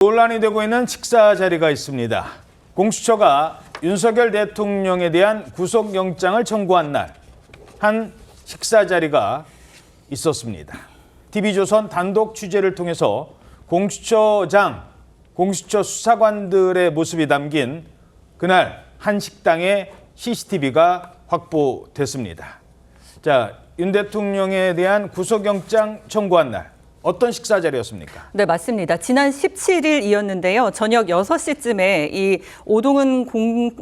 논란이 되고 있는 식사 자리가 있습니다. 공수처가 윤석열 대통령에 대한 구속영장을 청구한 날 한 식사 자리가 있었습니다. TV조선 단독 취재를 통해서 공수처장, 공수처 수사관들의 모습이 담긴 그날 한 식당의 CCTV가 확보됐습니다. 자, 윤 대통령에 대한 구속영장 청구한 날 어떤 식사 자리였습니까? 네, 맞습니다. 지난 17일이었는데요. 저녁 6시쯤에 이 오동훈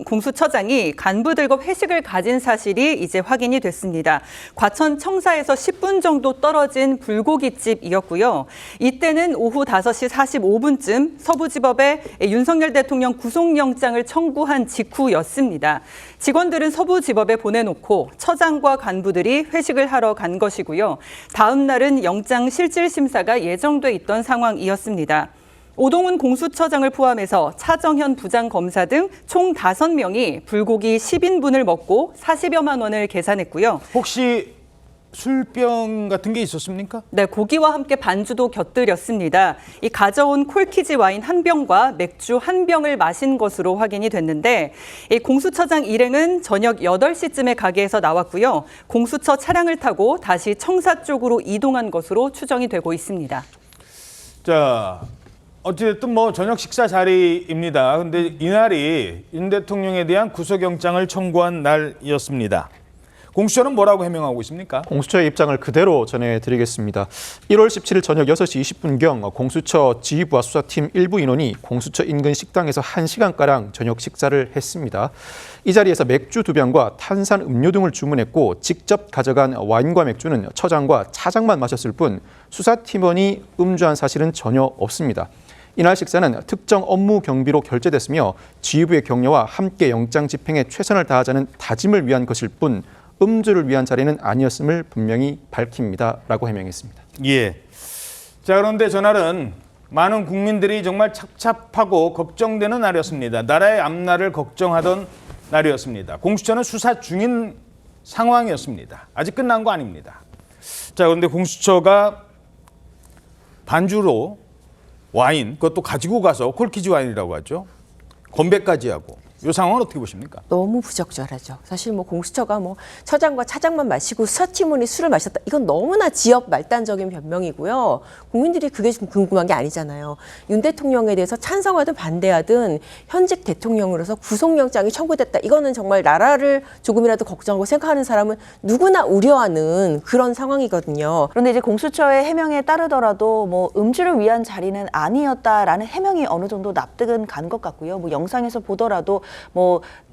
공수처장이 간부들과 회식을 가진 사실이 이제 확인이 됐습니다. 과천 청사에서 10분 정도 떨어진 불고기집이었고요. 이때는 오후 5시 45분쯤 서부지법에 윤석열 대통령 구속영장을 청구한 직후였습니다. 직원들은 서부지법에 보내놓고 처장과 간부들이 회식을 하러 간 것이고요. 다음 날은 영장 실질심사가 예정돼 있던 상황이었습니다. 오동훈 공수처장을 포함해서 차정현 부장검사 등 총 5명이 불고기 10인분을 먹고 40여만 원을 계산했고요. 혹시 술병 같은 게 있었습니까? 네, 고기와 함께 반주도 곁들였습니다. 이 가져온 콜키지 와인 한 병과 맥주 한 병을 마신 것으로 확인이 됐는데 이 공수처장 일행은 저녁 8시쯤에 가게에서 나왔고요. 공수처 차량을 타고 다시 청사 쪽으로 이동한 것으로 추정이 되고 있습니다. 자, 어찌됐든 저녁 식사 자리입니다. 근데 이날이 윤 대통령에 대한 구속영장을 청구한 날이었습니다. 공수처는 뭐라고 해명하고 있습니까? 공수처의 입장을 그대로 전해드리겠습니다. 1월 17일 저녁 6시 20분경 공수처 지휘부와 수사팀 일부 인원이 공수처 인근 식당에서 1시간가량 저녁 식사를 했습니다. 이 자리에서 맥주 2병과 탄산 음료 등을 주문했고 직접 가져간 와인과 맥주는 처장과 차장만 마셨을 뿐 수사팀원이 음주한 사실은 전혀 없습니다. 이날 식사는 특정 업무 경비로 결제됐으며 지휘부의 격려와 함께 영장 집행에 최선을 다하자는 다짐을 위한 것일 뿐 음주를 위한 자리는 아니었음을 분명히 밝힙니다라고 해명했습니다. 예. 자, 그런데 전날은 많은 국민들이 정말 착잡하고 걱정되는 날이었습니다. 나라의 앞날을 걱정하던 날이었습니다. 공수처는 수사 중인 상황이었습니다. 아직 끝난 거 아닙니다. 자, 그런데 공수처가 반주로 와인, 그것도 가지고 가서 콜키지 와인이라고 하죠. 건배까지 하고. 이 상황은 어떻게 보십니까? 너무 부적절하죠. 사실 공수처가 처장과 차장만 마시고 수사팀원이 술을 마셨다. 이건 너무나 지역 말단적인 변명이고요. 국민들이 그게 좀 궁금한 게 아니잖아요. 윤 대통령에 대해서 찬성하든 반대하든 현직 대통령으로서 구속영장이 청구됐다. 이거는 정말 나라를 조금이라도 걱정하고 생각하는 사람은 누구나 우려하는 그런 상황이거든요. 그런데 이제 공수처의 해명에 따르더라도 음주를 위한 자리는 아니었다라는 해명이 어느 정도 납득은 간 것 같고요. 영상에서 보더라도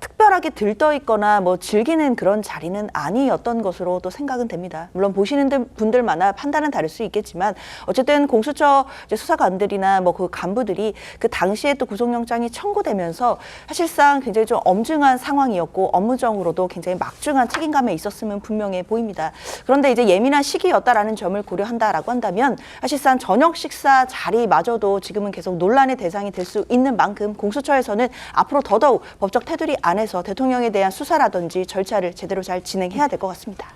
특별하게 들떠 있거나 즐기는 그런 자리는 아니었던 것으로 또 생각은 됩니다. 물론 보시는 분들마다 판단은 다를 수 있겠지만 어쨌든 공수처 수사관들이나 그 간부들이 그 당시에 또 구속영장이 청구되면서 사실상 굉장히 좀 엄중한 상황이었고 업무적으로도 굉장히 막중한 책임감에 있었으면 분명해 보입니다. 그런데 이제 예민한 시기였다라는 점을 고려한다라고 한다면 사실상 저녁 식사 자리마저도 지금은 계속 논란의 대상이 될 수 있는 만큼 공수처에서는 앞으로 더더욱 법적 테두리 안에서 대통령에 대한 수사라든지 절차를 제대로 잘 진행해야 될 것 같습니다.